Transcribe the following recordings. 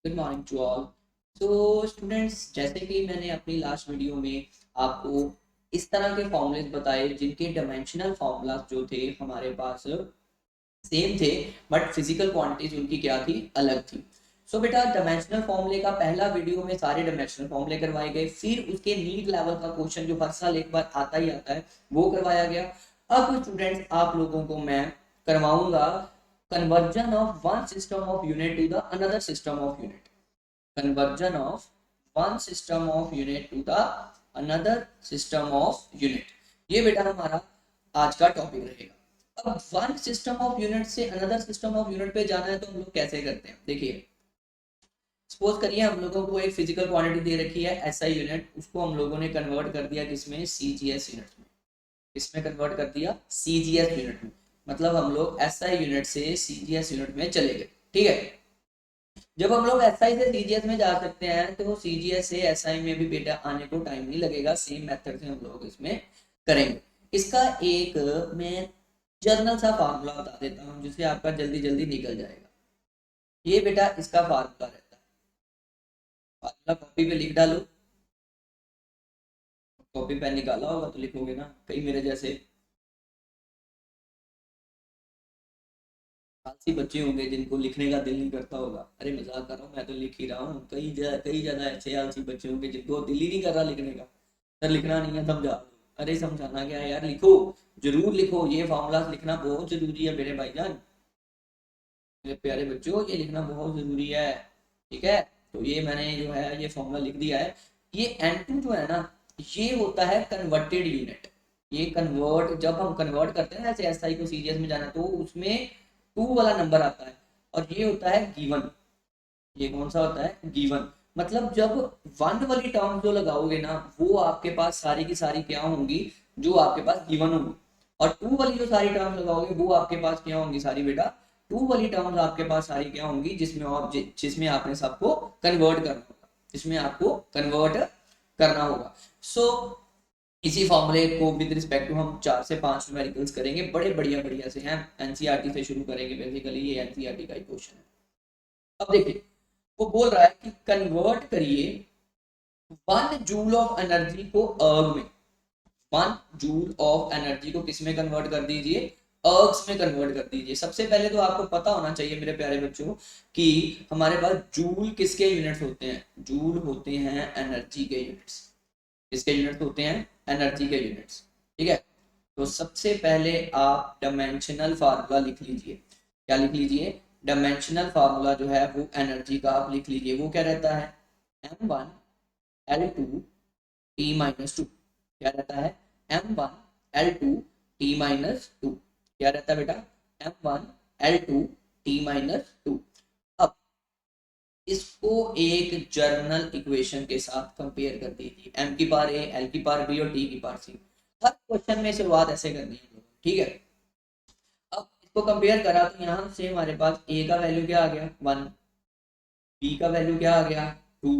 Good morning to all. तो students, जैसे कि मैंने अपनी लास्ट वीडियो में आपको इस तरह के फॉर्मूलेस बताए जिनके डायमेंशनल फॉर्मूलाज जो थे हमारे पास सेम थे, बट फिजिकल क्वांटिटीज उनकी क्या थी, अलग थी। सो बेटा, डायमेंशनल फॉर्मूले का पहला वीडियो में सारे डायमेंशनल फॉर्मूले करवाए गए, फिर उसके नीट लेवल का क्वेश्चन जो हर साल एक बार आता ही आता है वो करवाया गया। अब स्टूडेंट्स, आप लोगों को मैं करवाऊंगा conversion of one system of unit to the another system of unit. Conversion of one system of unit to the another system of unit, ये बेटा हमारा आज का टॉपिक रहेगा। अब वन सिस्टम ऑफ यूनिट से अनदर सिस्टम ऑफ यूनिट पे जाना है तो हम लोग कैसे करते हैं, देखिए। सपोज करिए हम लोगों को एक फिजिकल क्वांटिटी दे रखी है एसआई यूनिट, उसको हम लोगों ने कन्वर्ट कर दिया किसमें, सीजीएस यूनिट में। इसमें कन्वर्ट कर दिया सीजीएस यूनिट में, मतलब हम लोग एसआई यूनिट से सीजीएस यूनिट में चले गए। ठीक है, जब हम लोग एसआई से सीजीएस में जा सकते हैं तो सीजीएस से एसआई में भी बेटा आने को टाइम नहीं लगेगा, सेम मेथड से हम लोग इसमें करेंगे। इसका एक मैं जर्नल सा फार्मूला बता देता हूँ जिससे आपका जल्दी जल्दी निकल जाएगा। ये बेटा इसका फार्मूला रहता है, फार्मूला कॉपी पे लिख डालो। कॉपी पेन निकाला होगा तो लिखोगे ना, कई मेरे जैसे आलसी बच्चे होंगे जिनको लिखने का दिल नहीं करता होगा। अरे मजाक कर रहा हूँ, मैं तो लिख ही रहा हूँ। कई ज्यादा ऐसे आलसी बच्चे होंगे जिनको दिल ही नहीं कर रहा लिखने का। सर लिखना नहीं है, समझा दो। अरे समझाना क्या है यार, लिखो, जरूर लिखो। ये फॉर्मूला लिखना बहुत जरूरी है मेरे भाईजान, मेरे प्यारे बच्चों, ये लिखना बहुत जरूरी है। ठीक है, तो ये मैंने जो है ये फॉर्मूला लिख दिया है। ये N2 जो है ना, ये होता है कन्वर्टेड यूनिट। ये कन्वर्ट, जब हम कन्वर्ट करते हैं ना ऐसे एसआई को सीजीएस में जाना, तो उसमें 2 वाला नंबर आता है और ये होता है गिवन। ये कौन सा होता है, गिवन। मतलब जब वन वाली टर्म जो लगाओगे ना, वो आपके पास सारी की सारी क्या होंगी, जो आपके पास गिवन होंगी। और टू वाली जो सारी टर्म्स लगाओगे वो आपके पास क्या होंगी, सारी बेटा टू वाली टर्म्स आपके पास सारी क्या होंगी, जिसमें आपने सबको कन्वर्ट करना होगा, जिसमें आपको कन्वर्ट करना होगा। सो इसी फॉर्मूले को विद रिस्पेक्ट टू हम 4 से 5 न्यूमेरिकल्स करेंगे, बड़े बढ़िया बढ़िया से हैं। एनसीईआरटी से शुरू करेंगे, बेसिकली ये एनसीईआरटी का ही क्वेश्चन है। अब देखिए, वो बोल रहा है कि कन्वर्ट करिए 1 जूल ऑफ एनर्जी को अर्ग में। 1 जूल ऑफ एनर्जी को किस में कन्वर्ट कर दीजिए, अर्ग्स में कन्वर्ट कर दीजिए। सबसे पहले तो आपको पता होना चाहिए मेरे प्यारे बच्चों कि हमारे पास जूल किसके यूनिट्स होते हैं, जूल होते हैं एनर्जी के यूनिट्स। किसके यूनिट्स होते हैं, एनर्जी के यूनिट्स। ठीक है, तो सबसे पहले आप डायमेंशनल फार्मूला लिख लीजिए। क्या लिख लीजिए, डायमेंशनल फार्मूला जो है वो एनर्जी का आप लिख लीजिए। वो क्या रहता है, m1 l2 t-2। क्या रहता है, m1 l2 t-2। क्या रहता है बेटा, m1 l2 t-2। अब इसको एक जर्नल इक्वेशन के साथ कंपेयर कर दीजिए, m की पावर a, l की पावर b और t की पावर c। हर क्वेश्चन में शुरुआत ऐसे करनी है। ठीक है, अब इसको कंपेयर करा तो यहाँ से हमारे पास a का वैल्यू क्या आ गया 1, b का वैल्यू क्या आ गया 2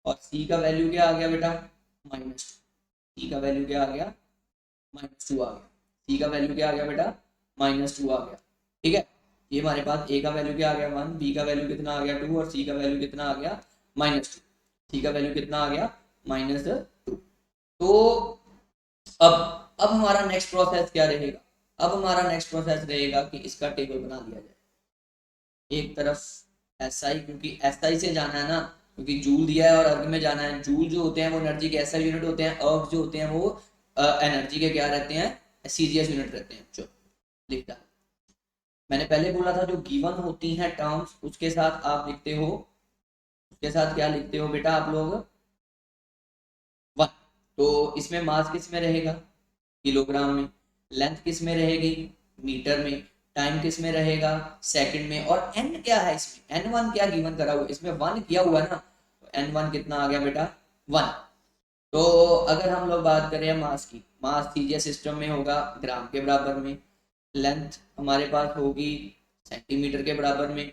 और c का वैल्यू क्या आ गया बेटा -2। c का वैल्यू क्या आ गया, -2 आ गया। c का वैल्यू क्या आ गया बेटा, -2 आ गया। ठीक है, ये हमारे पास a का वैल्यू क्या आ गया 1, b का वैल्यू कितना आ गया 2 और c का वैल्यू कितना आ गया -2। c का वैल्यू कितना आ गया -2। तो अब हमारा नेक्स्ट प्रोसेस क्या रहेगा, अब हमारा नेक्स्ट प्रोसेस रहेगा कि इसका टेबल बना दिया जाए। एक तरफ एसआई, क्योंकि एसआई से जाना है ना, क्योंकि जूल दिया है और अर्ग में जाना है। जूल जो होते हैं वो एनर्जी के एसआई यूनिट होते हैं, अर्ग जो होते हैं वो एनर्जी के क्या रहते हैं, सीजीएस यूनिट रहते हैं। जो लिखता मैंने पहले बोला था, जो गिवन होती हैं टर्म्स उसके साथ आप लिखते हो, उसके साथ क्या लिखते हो बेटा आप लोग, 1। तो इसमें मास किस में रहेगा, किलोग्राम में। लेंथ किस में रहेगी, मीटर में। टाइम किस में रहेगा, सेकंड में। और एन क्या है इसमें, n1 क्या गिवन करा हुआ, इसमें 1 किया हुआ ना, तो n1 कितना आ गया बेटा 1। तो अगर हम लोग बात करें मास की, मास सीजीएस सिस्टम में होगा ग्राम के बराबर में। लेंथ हमारे पास होगी सेंटीमीटर के बराबर में।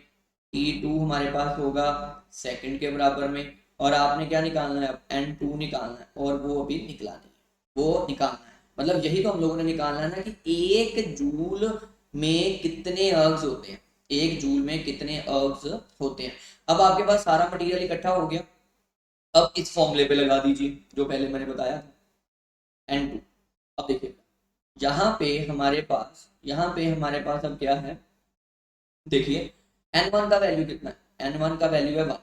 T2 हमारे पास होगा सेकंड के बराबर में। और आपने क्या निकालना है, अब N2 निकालना है, और वो अभी निकला नहीं, वो निकालना है। मतलब यही तो हम लोगों ने निकालना है ना कि एक जूल में कितने अर्ग्स होते हैं, 1 जूल में कितने अर्ब्स होते हैं। अब आपके पास सारा मटेरियल इकट्ठा हो गया, अब इस फॉर्मूले पे लगा दीजिए जो पहले मैंने बताया था N2। अब देखिए यहाँ पे हमारे पास अब क्या है, देखिए N1 का वैल्यू कितना है, N1 का वैल्यू है 1,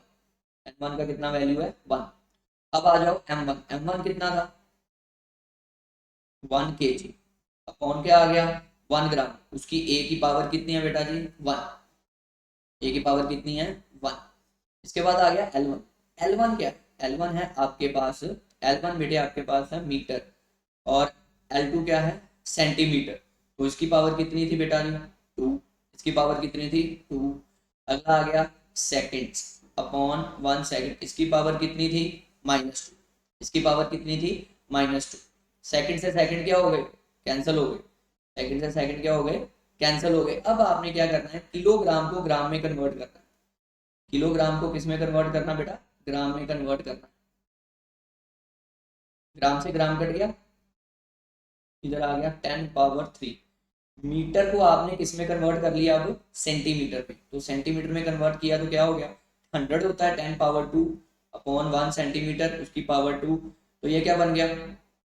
N1 का कितना वैल्यू है 1। अब आ जाओ M1, M1 कितना था 1 kg, अपॉन क्या आ गया 1 ग्राम, उसकी ए की पावर कितनी है बेटा जी 1, ए की पावर कितनी है 1। इसके बाद आ गया L1, L1 क्या है, L1 है आपके पास, L1 बेटे आपके पास है मीटर, और L2 क्या है सेंटीमीटर, तो इसकी पावर कितनी थी बेटा जी 2, इसकी पावर कितनी थी 2। अगला आ गया सेकेंड्स, अपॉन 1 सेकेंड, इसकी पावर कितनी थी -2, इसकी पावर कितनी थी -2। सेकंड से सेकंड क्या हो गए कैंसिल हो गए, सेकंड से सेकंड क्या हो गए कैंसिल हो गए। अब आपने क्या करना है, किलोग्राम को ग्राम में कन्वर्ट करना है, किलोग्राम को किस में कन्वर्ट करना बेटा ग्राम में कन्वर्ट करना। ग्राम से ग्राम कट गया, इधर आ गया 10 पावर 3। मीटर को आपने किस में कन्वर्ट कर लिया अब सेंटीमीटर में, तो सेंटीमीटर में कन्वर्ट किया तो क्या हो गया 100 होता है 10 पावर 2 अपॉन 1 सेंटीमीटर उसकी पावर 2। तो ये क्या बन गया,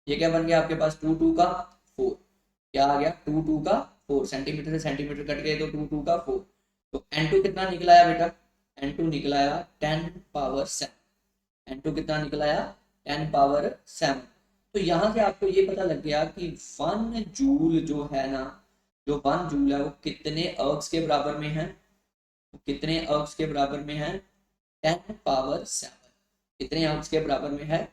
ये क्या बन गया आपके पास 2 2 का 4, क्या आ गया 2 2 का 4, सेंटीमीटर से सेंटीमीटर कट गए तो 2 2 का 4। तो N2 कितना निकला है बेटा, N2 निकला है 10 पावर 7, N2 कितना निकला है 10 पावर 7। तो यहाँ से आपको ये पता लग गया कि 1 जूल जो है ना, जो 1 जूल है वो कितने अर्ग्स के बराबर में है, कितने अर्ग्स के बराबर में है 10 पावर 7, कितने अर्ग्स के बराबर में है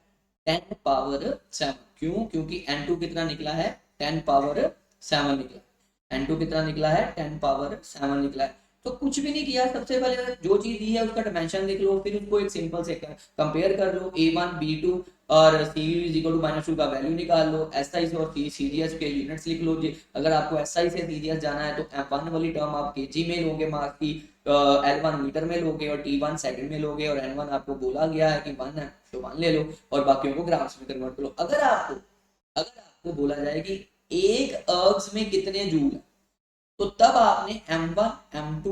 10 पावर 7। क्यों, क्योंकि N2 कितना निकला है 10 पावर 7 निकला, N2 कितना निकला है 10 पावर 7 निकला है। तो कुछ भी नहीं किया, सबसे पहले जो चीज दी है उसका डायमेंशन लिख लो, फिर उसको एक सिंपल से कंपेयर कर लो, A1 B2 और C इज इक्वल टू -2 का वैल्यू निकाल लो, SI और CGS के यूनिट्स लिख लो जी। अगर आपको SI से CGS जाना है तो M1 वाली टर्म आप kg में लोगे मास की, L1 मीटर में लोगे और T1 सेकंड में लोगे, और N1 आपको बोला गया है कि 1 है तो 1 ले लो और बाकियों को ग्राम्स में कन्वर्ट कर लो। अगर आपको बोला जाए कि एक अर्ग्स में कितने जूल है, तो तब आपने M1 M2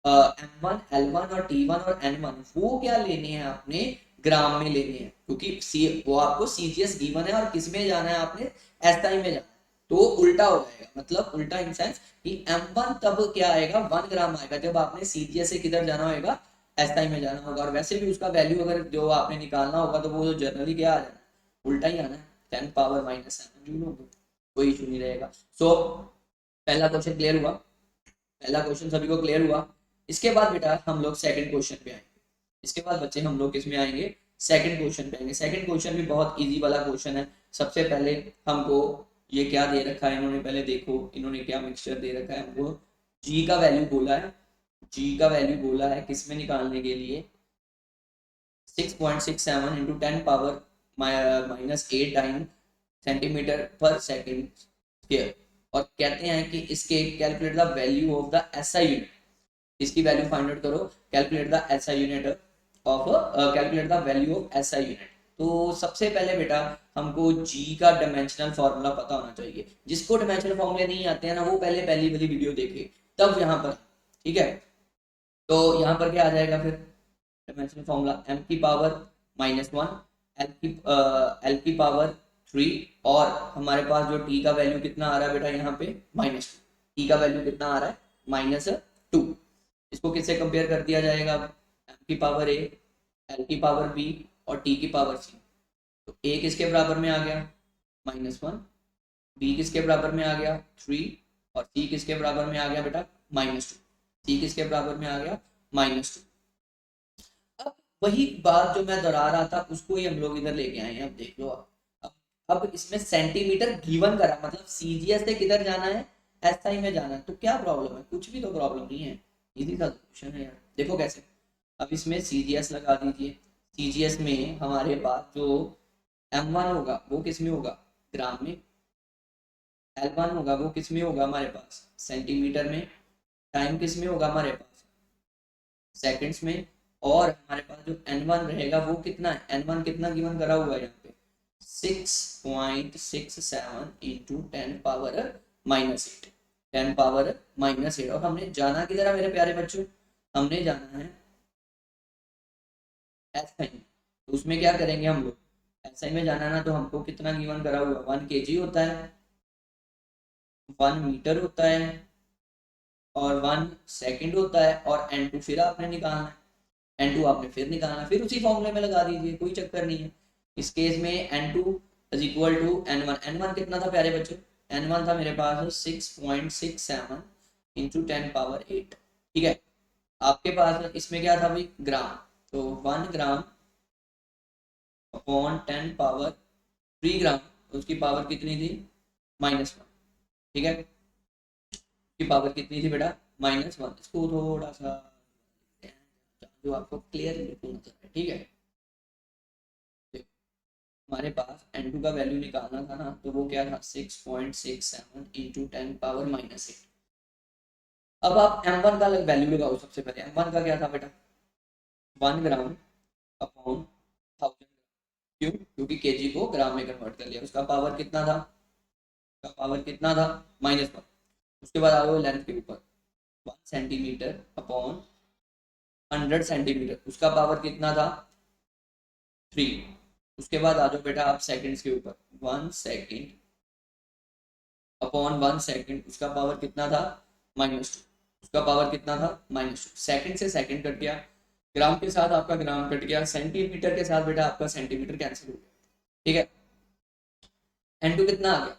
M1 L1 और T1 और N1 वो क्या लेने हैं आपने ग्राम में लेने हैं, क्योंकि वो आपको CGS गिवन है और किस में जाना है आपने SI में जाना है। तो उल्टा हो जाएगा, मतलब उल्टा इन सेंस कि M1 तब क्या आएगा 1 ग्राम आएगा जब आपने CGS से किधर जाना होगा SI में जाना होगा, और वैसे भी उसका वैल्यू अगर जो आपने निकालना होगा तो वो जनरली क्या आ जाना है उल्टा ही आना है 10 पावर -7 जूल होगा, कोई इशू नहीं रहेगा। सो पहला क्वेश्चन क्लियर हुआ, पहला क्वेश्चन सभी को क्लियर हुआ। इसके बाद बेटा हम लोग सेकंड क्वेश्चन पे आएंगे, इसके बाद बच्चे हम लोग किस में आएंगे सेकंड क्वेश्चन पे आएंगे। सेकंड क्वेश्चन भी बहुत इजी वाला क्वेश्चन है। सबसे पहले हमको ये क्या दे रखा है इन्होंने, पहले देखो इन्होंने क्या मिक्सचर दे रखा है हमको, जी का वैल्यू बोला है, जी का वैल्यू बोला है किस में निकालने के लिए 6.67 इंटू 10 पावर -8 टाइम सेंटीमीटर पर सेकेंड स्क्वायर, और कहते हैं कि इसके calculate the value of the SI unit, इसकी वैल्यू फाइंड आउट करो, calculate the SI unit of calculate the value of SI unit. तो सबसे पहले बेटा हमको जी का डायमेंशनल फॉर्मूला पता होना चाहिए, जिसको डायमेंशनल फॉर्मूले नहीं आते हैं ना वो पहले पहली वाली वीडियो देखे तब यहाँ पर, ठीक है। तो यहाँ पर क्या आ जाएगा फिर डायमेंशनल फॉर्मूला m की पावर -1 एल की पावर 3, और हमारे पास जो t का वैल्यू कितना आ रहा है बेटा यहाँ पे -2, t का वैल्यू कितना आ रहा है -2। इसको किससे कंपेयर कर दिया जाएगा, m की पावर a, l की पावर b और t की पावर c। तो a किसके बराबर में आ गया -1, b किसके बराबर में आ गया 3 और c किसके बराबर में आ गया बेटा -2, c किसके बराबर में आ गया -2। अब वही बात जो मैं दोहरा रहा था उसको ही हम लोग इधर लेके आए हैं। अब देख लो अब इसमें सेंटीमीटर गिवन करा, मतलब सीजीएस से किधर जाना है एसआई में जाना है, तो क्या प्रॉब्लम है, कुछ भी तो प्रॉब्लम नहीं है, इजी सा क्वेश्चन है यार। देखो कैसे, अब इसमें सीजीएस लगा दीजिए, सीजीएस में हमारे पास जो M1 होगा वो किस में होगा ग्राम में, L1 होगा वो किस में होगा हमारे पास सेंटीमीटर में, टाइम किस में होगा हमारे पास सेकंड्स में, और हमारे पास जो N1 रहेगा वो कितना है, N1 कितना गिवन करा हुआ है यहाँ पे 6.67 इंटू 10 पावर -8। 10 पावर -8। और हमने जाना किधर है मेरे प्यारे बच्चों, हमने जाना है एसआई में। तो उसमें क्या करेंगे हम लोग, एसआई में जाना है ना, तो हमको कितना गिवन करा हुआ, 1 kg होता है, 1 मीटर होता है, और 1 सेकंड होता है, और n2 फिर आपने निकालना है, n2 आपने फिर निकालना है, फिर उसी फॉर्मूले में लगा दीजिए, कोई चक्कर नहीं है। इस केस में n2 is equal to n1। n1 कितना था प्यारे बच्चों, n1 था मेरे पास 6.67 इंटू 10 पावर 8। ठीक है, आपके पास इसमें क्या था भाई, ग्राम, तो 1 ग्राम अपॉन 10 पावर 3 ग्राम, उसकी पावर कितनी थी, -1। ठीक है, की पावर कितनी थी बेटा, -1। इसको थोड़ा सा जो आपको क्लियर नजर है। ठीक है, हमारे पास n2 का वैल्यू निकालना था ना, तो वो क्या था, 6.67 इंटू 10 पावर -8। अब आप m1 का वैल्यू लगाओ। सबसे पहले m1 का क्या था बेटा, 1 ग्राम अपॉन 1000। क्यों, क्योंकि केजी को ग्राम में कन्वर्ट कर लिया। उसका पावर कितना था, उसका पावर कितना था, -1। उसके बाद आ गए लेंथ के ऊपर, 1 सेंटीमीटर अपॉन 100 सेंटीमीटर, उसका पावर कितना था, 3। उसके बाद आ जाओ बेटा आप सेकंड्स के ऊपर, 1 सेकंड अपॉन 1 सेकंड, उसका पावर कितना था, -2। उसका पावर कितना था, -2। सेकंड से सेकंड कट गया, ग्राम के साथ आपका ग्राम कट गया, सेंटीमीटर के साथ बेटा आपका सेंटीमीटर कैंसिल हो गया। ठीक है, n2 कितना आ गया,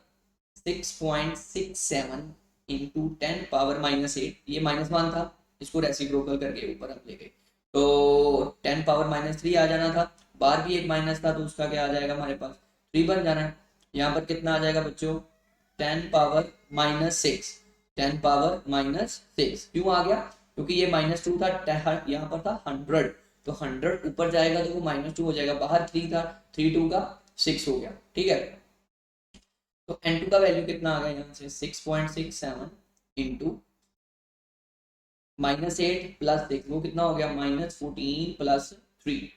6.67 इंटू 10 पावर -8। ये -1 था, इसको रेसिप्रोकल करके ऊपर हम ले गए, तो 10 पावर -3 आ जाना था। बार भी एक माइनस था, तो उसका क्या आ जाएगा हमारे पास, 3 बन जाना है। यहाँ पर कितना आ जाएगा बच्चों, 10 पावर -6, 10 पावर -6। क्यों आ गया, क्योंकि ये -2 था, यहाँ पर था 100, तो 100 ऊपर जाएगा तो वो -2 हो जाएगा, बाहर 3 था, 3 2 का 6 हो गया। ठीक है, तो n2 का वैल्यू कितना आ गया यहाँ से, 6.67 इंटू -8 प्लस 6, वो कितना हो गया, -14 प्लस 3।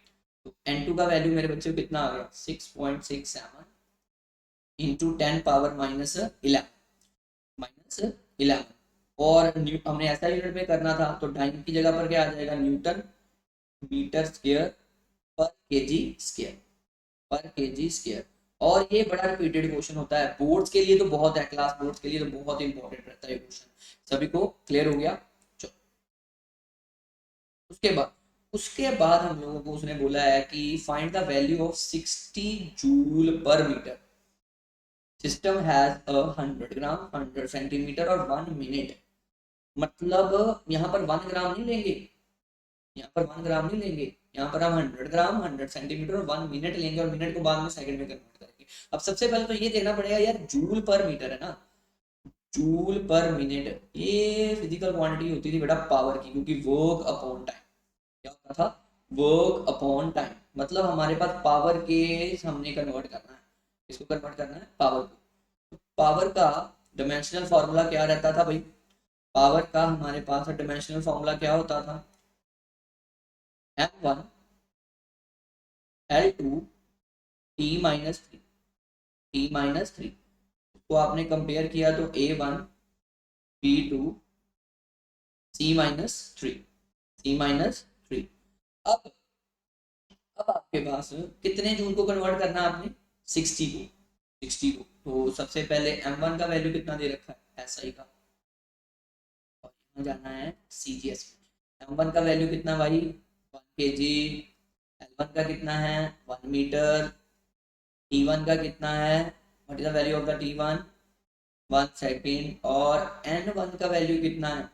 तो n2 का वैल्यू मेरे बच्चे कितना आ गया, 6.67 इंटू 10 पावर -11। और हमने ऐसा यूनिट में करना था, तो टाइम की जगह पर क्या आ जाएगा, न्यूटन मीटर स्क्वायर पर केजी स्क्वायर, पर केजी स्क्वायर। और ये बड़ा रिपीटेड क्वेश्चन होता है, बोर्ड्स के लिए तो बहुत है, क्लास बोर्ड्स के लिए तो बहुत इंपॉर्टेंट रहता है क्वेश्चन। सभी को क्लियर हो गया, चलो। उसके बाद हम लोगों को उसने बोला है कि find the value of 60 joule per metre, system has 100 gram, 100 centimetre और 1 मिनट। मतलब यहाँ पर 1 ग्राम नहीं लेंगे, यहाँ पर 1 ग्राम नहीं लेंगे, यहाँ पर हम 100 ग्राम, 100 सेंटीमीटर और 1 मिनट लेंगे, और मिनट को बाद में सेकंड में कन्वर्ट करेंगे। अब सबसे पहले तो ये देखना पड़ेगा यार, जूल पर मीटर है ना, जूल पर मिनट, ये फिजिकल क्वांटिटी होती थी बेटा पावर की, क्योंकि वर्क अपॉन टाइम। क्या होता था, वर्क अपॉन टाइम, मतलब हमारे पास पावर के हमने कन्वर्ट करना है, इसको कन्वर्ट करना है पावर को। पावर का डायमेंशनल फॉर्मूला क्या रहता था भाई, पावर का हमारे पास डायमेंशनल फॉर्मूला क्या होता था, m1 l2 t-3, t-3। तो आपने कंपेयर किया तो a1 b2 c-3, c-3। अब आपके पास कितने जूल को कन्वर्ट करना है आपने, 60 को, 60 को। तो सबसे पहले m1 का वैल्यू कितना दे रखा है एसआई का, और यहाँ जाना है सीजीएस में। m1 का वैल्यू कितना भाई, 1 kg, l1 का कितना है 1 मीटर, t1 का कितना है, what is the value of the t1, 1 second, और n1 का वैल्यू कितना है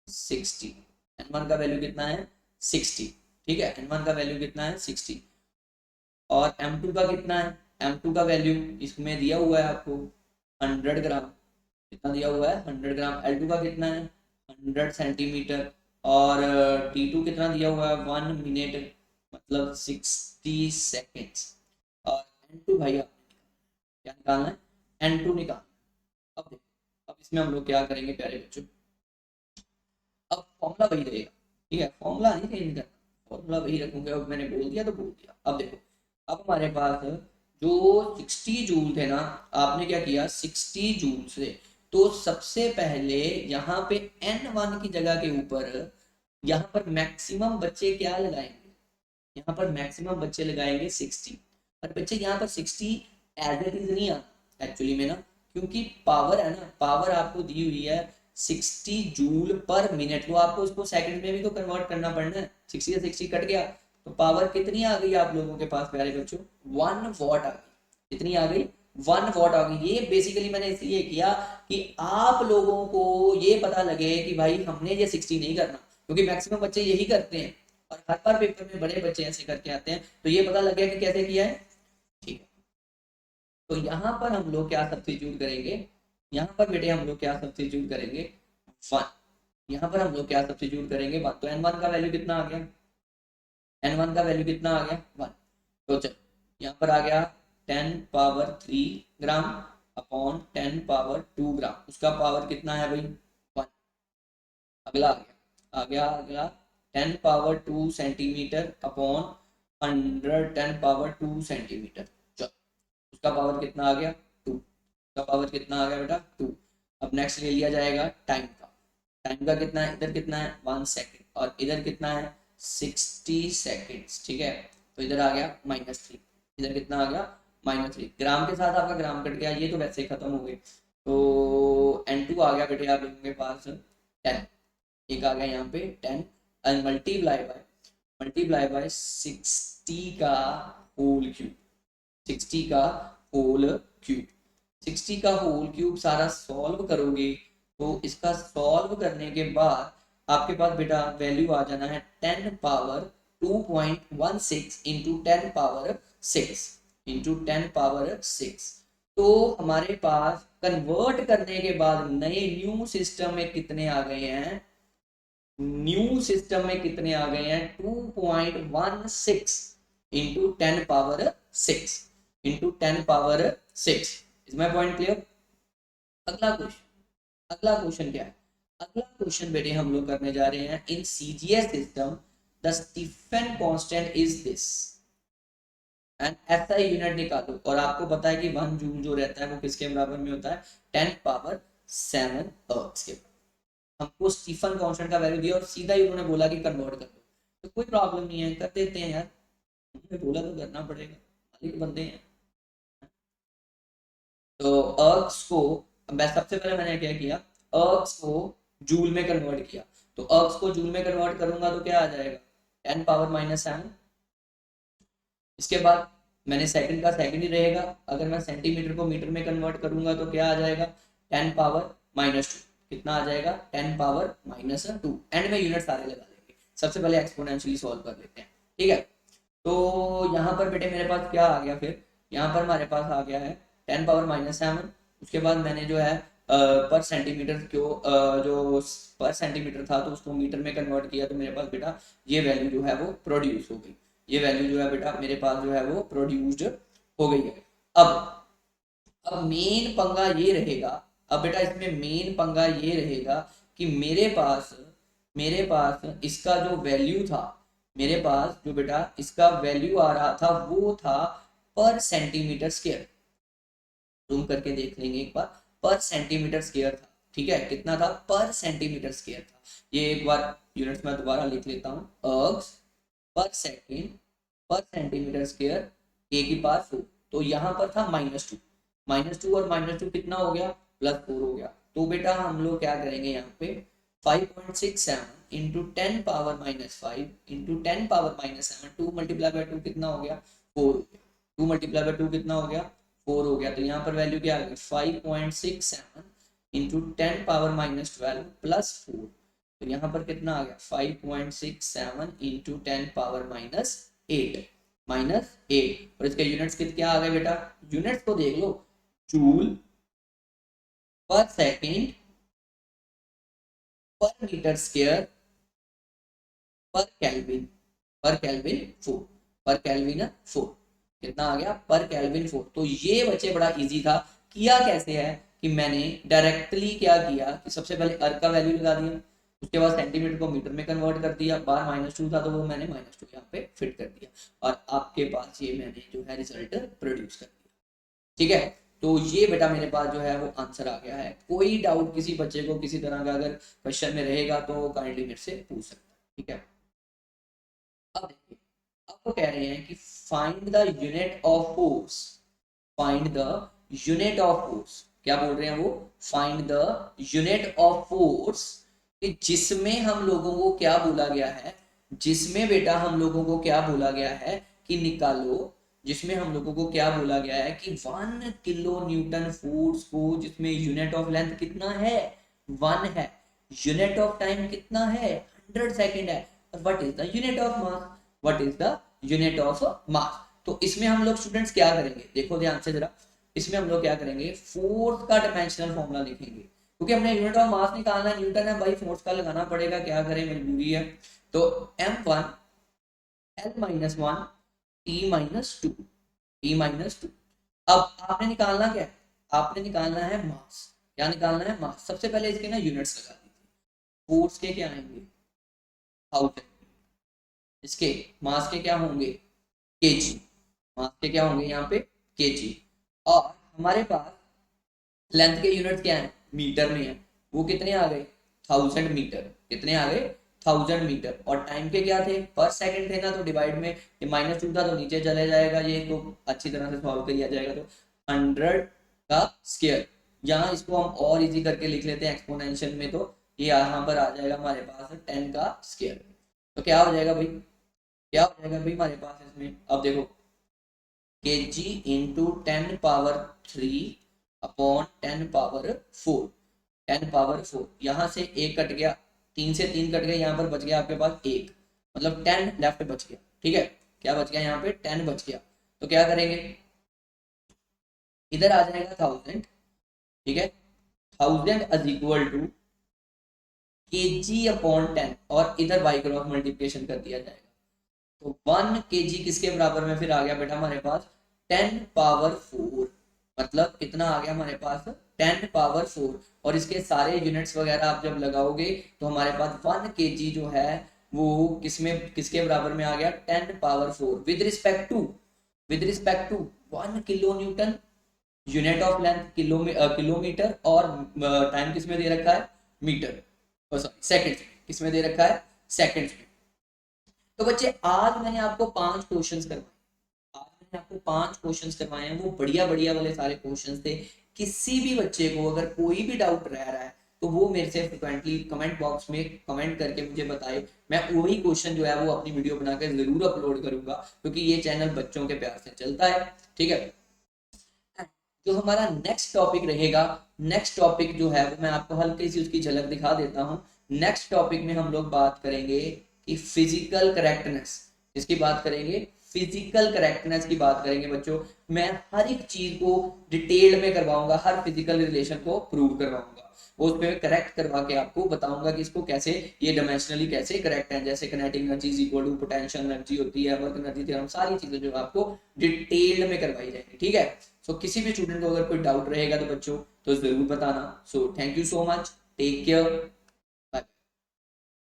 60। n1 का वैल्यू कितना है 60। ठीक है, n1 का वैल्यू कितना है 60। और m2 का कितना है, m2 का वैल्यू इसमें दिया हुआ है आपको 100 ग्राम, कितना दिया हुआ है 100 ग्राम। l2 का कितना है 100 सेंटीमीटर, और t2 कितना दिया हुआ है 1 मिनट, मतलब 60 सेकेंड्स। और n2 भाई क्या निकालना है, n2 निकालना। अब देखो, अब इसमें हम लोग क्या करेंगे प्यारे बच्चों, अब फॉर्मूला वही रहेगा। ठीक है, फॉर्मूला नहीं चेंज करना, फॉर्मूला वही रखूंगे। अब मैंने बोल दिया तो बोल दिया। अब देखो, अब हमारे पास जो 60 जूल थे ना, आपने क्या किया 60 जूल से तो सबसे पहले यहाँ पे n1 की जगह के ऊपर यहाँ पर मैक्सिमम बच्चे क्या लगाएंगे, यहाँ पर मैक्सिमम बच्चे लगाएंगे 60। और बच्चे यहाँ पर 60 एज इट इज नहीं आता एक्चुअली में ना, क्योंकि पावर है ना, पावर आपको दी हुई है 60 जूल पर मिनट, तो आपको उसको सेकंड में भी तो कन्वर्ट करना पड़ना है। 60 से 60 कट गया तो पावर कितनी आ गई आप लोगों के पास प्यारे बच्चों, 1 वॉट आ गई। कितनी आ गई, 1 वॉट आ गई। ये बेसिकली मैंने इसलिए किया कि आप लोगों को ये पता लगे कि भाई हमने ये 60 नहीं करना, क्योंकि मैक्सिमम बच्चे यही करते हैं और हर बार पेपर में बड़े बच्चे ऐसे करके आते हैं, तो ये पता लग गया कि कैसे किया है। ठीक है, तो यहाँ पर हम लोग क्या सब्स्टिट्यूट करेंगे, यहाँ पर बेटे हम लोग क्या सब्स्टिट्यूट करेंगे, 1। यहाँ पर हम लोग क्या सब्स्टिट्यूट करेंगे 1, तो n1 का वैल्यू कितना आ गया, n1 का वैल्यू कितना आ गया 1। तो चल यहाँ पर आ गया 10 पावर 3 ग्राम अपॉन 10 पावर 2 ग्राम, उसका पावर कितना है भाई 1। अगला आ गया अगला 10 power 2 centimetre upon 110 power 2 centimetre, उसका पावर कितना आ गया 2। उसका पावर कितना आ गया बेटा 2। अब नेक्स्ट ले लिया जाएगा टाइम का, टाइम का कितना है, इधर कितना है 1 सेकेंड और इधर कितना है 60 सेकेंड्स। ठीक है, तो इधर आ गया -3, इधर कितना आ गया -3। ग्राम के साथ आपका ग्राम कट गया, ये तो वैसे ही खत्म हो गए। तो n2 आ गया बेटे आप लोगों के पास 10, एक आ गया यहाँ पे 10 एंड मल्टीप्लाई बाय 60 का होल क्यूब, 60 का होल क्यूब, 60 का होल क्यूब सारा सॉल्व करोगे तो इसका सॉल्व करने के बाद आपके पास बेटा वैल्यू आ जाना है 10 power 2.16 into 10 power 6 into 10 power 6। तो हमारे पास कन्वर्ट करने के बाद नए न्यू सिस्टम में कितने आ गए हैं, न्यू सिस्टम में कितने आ गए हैं 2.16 into 10 power 6 into 10 power 6। Is my point clear. अगला क्वेश्चन क्या है, अगला क्वेश्चन बेटे हम लोग करने जा रहे हैं in CGS system the Stefan constant is this and ऐसा यूनिट निकालो। और आपको पता है कि 1 जूल जो रहता है वो किसके बराबर में होता है 10 पावर 7 अर्थ के। हमको स्टीफन कांस्टेंट का वैल्यू दिया और सीधा ही उन्होंने बोला कि कन्वर्ट कर दो, तो कोई प्रॉब्लम नहीं है, कर देते हैं यार, उन्होंने बोला तो करना पड़ेगा, मालिक बंदे हैं। तो अर्क्स को मैं सबसे पहले मैंने क्या किया, अर्क्स को जूल में कन्वर्ट किया। तो अर्क्स को जूल में कन्वर्ट करूंगा तो क्या आ जाएगा 10 पावर -7। इसके बाद मैंने सेकंड का सेकंड ही रहेगा, अगर मैं सेंटीमीटर को मीटर में कन्वर्ट करूंगा तो क्या आ जाएगा 10 पावर -2। कितना आ जाएगा 10 पावर -2। एंड में यूनिट सारे लगा देंगे, सबसे पहले एक्सपोनेंशियली सॉल्व कर लेते हैं। ठीक है, तो यहाँ पर बेटे मेरे पास क्या आ गया, फिर यहाँ पर हमारे पास आ गया है 10 पावर -7। उसके बाद मैंने जो है पर सेंटीमीटर को जो पर सेंटीमीटर था तो उसको मीटर में कन्वर्ट किया, तो मेरे पास बेटा ये वैल्यू जो है वो प्रोड्यूस हो गई, ये वैल्यू जो है बेटा मेरे पास जो है वो प्रोड्यूस्ड हो गई है। अब मेन पंगा ये रहेगा, अब बेटा इसमें मेन पंगा ये रहेगा कि मेरे पास इसका जो वैल्यू था, मेरे पास जो बेटा इसका वैल्यू आ रहा था वो था पर सेंटीमीटर स्क्वायर। जूम करके देख लेंगे एक बार, पर सेंटीमीटर स्क्वायर था। ठीक है, कितना था पर सेंटीमीटर स्क्वायर था। ये एक बार यूनिट्स में दोबारा लिख लेता हूँ, अर्ग्स पर सेकेंड पर सेंटीमीटर स्क्वायर ए की पावर 4। तो यहाँ पर था -2 और -2 कितना हो गया +4 हो गया। तो बेटा हम लोग क्या करेंगे यहाँ पे 5.67 into 10 power -5 into 10 power -7, 2 multiply by 2 कितना हो गया 4 हो गया, 2 मल्टीप्लाई बाय 2 कितना हो गया 4 हो गया। तो यहाँ पर वैल्यू क्या आ गई 5.67 इंटू 10 पावर -12 प्लस 4। तो यहाँ पर कितना आ गया 5.67 इंटू 10 पावर -8 और इसके यूनिट्स क्या आ गए बेटा, यूनिट्स को देख लो, joule per second per metre square per kelvin 4 per kelvin 4 कितना आ गया पर केल्विन 4। तो ये बच्चे बड़ा इजी था। किया कैसे है कि मैंने डायरेक्टली क्या किया कि सबसे पहले अर्क का वैल्यू लगा दिया, उसके बाद सेंटीमीटर को मीटर में कन्वर्ट कर दिया, बाहर -2 था तो वो मैंने -2 यहाँ पे फिट कर दिया और आपके पास ये मैंने जो है रिजल्ट प्रोड्यूस कर दिया। ठीक है, तो ये बेटा मेरे पास जो है वो आंसर आ गया है। कोई डाउट किसी बच्चे को किसी तरह का अगर क्वेश्चन में रहेगा तो काइंडली मेरे से पूछ सकता है, ठीक है। अब देखिए, अब वो कह रहे हैं कि find the unit of force, find the unit of force, क्या बोल रहे हैं वो, find the unit of force, कि जिसमें हम लोगों को क्या बोला गया है, जिसमें बेटा हम लोगों को क्या बोला गया है कि निकालो, जिसमें हम लोगों को क्या बोला गया है कि 1 किलो न्यूटन फोर्स को, जिसमें यूनिट ऑफ लेंथ कितना है, 1 है, यूनिट ऑफ टाइम कितना है, 100 सेकेंड है, और what is the unit of mass, what is the unit of mass. तो इसमें हम लोग स्टूडेंट्स क्या करेंगे, देखो ध्यान से जरा, इसमें हम लोग क्या करेंगे, फोर्स का डायमेंशनल फॉर्मूला लिखेंगे, क्योंकि हमने यूनिट ऑफ मास निकालना है, न्यूटन है भाई, फोर्स का लगाना पड़ेगा, क्या करें मजबूरी है। तो m1 L-1 T-2, T-2। अब आपने निकालना क्या है, आपने निकालना है मास, क्या निकालना है, मास। सबसे पहले इसके ना यूनिट्स लगा दीजिए, फोर्स के क्या आएंगे 1000, इसके मास के क्या होंगे केजी, मास के क्या होंगे यहाँ पे केजी, और हमारे पास लेंथ के यूनिट क्या है, मीटर में है, वो कितने आ गए 1000 मीटर, कितने आ गए 1000 मीटर, और टाइम के क्या थे पर सेकंड थे ना, तो डिवाइड में ये -2 था तो नीचे चले जाएगा, ये तो अच्छी तरह से सॉल्व किया जाएगा, तो 100 का स्क्वायर, यहाँ इसको हम और इजी करके लिख लेते हैं एक्सपोनेंशियल में, तो ये यहाँ पर आ जाएगा हमारे पास 10 का स्क्वायर। तो क्या हो जाएगा भाई, क्या हो जाएगा भाई हमारे पास इसमें, अब देखो के जी इंटू 10⁻³ अपॉन 10⁻⁴, 10⁻⁴, यहाँ से एक कट गया, 3 से 3 कट गया, यहाँ पर बच गया आपके पास 1, मतलब 10 लेफ्ट बच गया, ठीक है, क्या बच गया यहाँ पे 10 बच गया। तो क्या करेंगे, इधर आ जाएगा 1000, ठीक है, 1000 इज इक्वल टू kg/10, और इधर बाई क्रॉस मल्टीप्लिकेशन कर दिया जाएगा, तो 1 kg किसके बराबर में फिर आ गया बेटा हमारे पास 10⁻⁴, मतलब कितना आ गया हमारे पास 10⁻⁴, और इसके सारे यूनिट्स वगैरह आप जब लगाओगे तो हमारे पास 1 kg जो है वो किसमें किसके बराबर में आ गया 10⁻⁴, with respect to 1 kilo newton, unit of length kilometre, और टाइम किसमें दे रखा है मीटर, सॉरी सेकंड, किसमें दे रखा है सेकंड में। तो बच्चे आज मैंने आपको 5 क्वेश्चंस करवाए, आज मैंने आपको 5 क्वेश्चंस करवाए हैं, वो बढ़िया बढ़िया वाले सारे क्वेश्चंस थे। किसी भी बच्चे को अगर कोई भी डाउट रह रहा है तो वो मेरे से फ्रिक्वेंटली कमेंट बॉक्स में कमेंट करके मुझे बताए, मैं वही क्वेश्चन जो है वो अपनी वीडियो बनाकर जरूर अपलोड करूंगा, क्योंकि ये चैनल बच्चों के प्यार से चलता है, ठीक है। जो हमारा नेक्स्ट टॉपिक रहेगा, नेक्स्ट टॉपिक जो है वो मैं आपको हल्की सी उसकी झलक दिखा देता हूँ। नेक्स्ट टॉपिक में हम लोग बात करेंगे कि फिजिकल करेक्टनेस, इसकी बात करेंगे, फिजिकल करेक्टनेस की बात करेंगे बच्चों। मैं हर एक चीज को डिटेल में करवाऊंगा, हर फिजिकल रिलेशन को प्रूव करवाऊंगा, वो उस पर करेक्ट करवा के आपको बताऊंगा कि इसको कैसे ये डायमेंशनली कैसे करेक्ट है, जैसे kinetic energy is equal to potential energy होती है, वर्क एनर्जी थ्योरम, सारी चीजें जो आपको डिटेल में करवाई जाएंगी, ठीक है। सो किसी भी स्टूडेंट को अगर कोई डाउट रहेगा तो बच्चों तो जरूर बताना। So thank you so much, take care.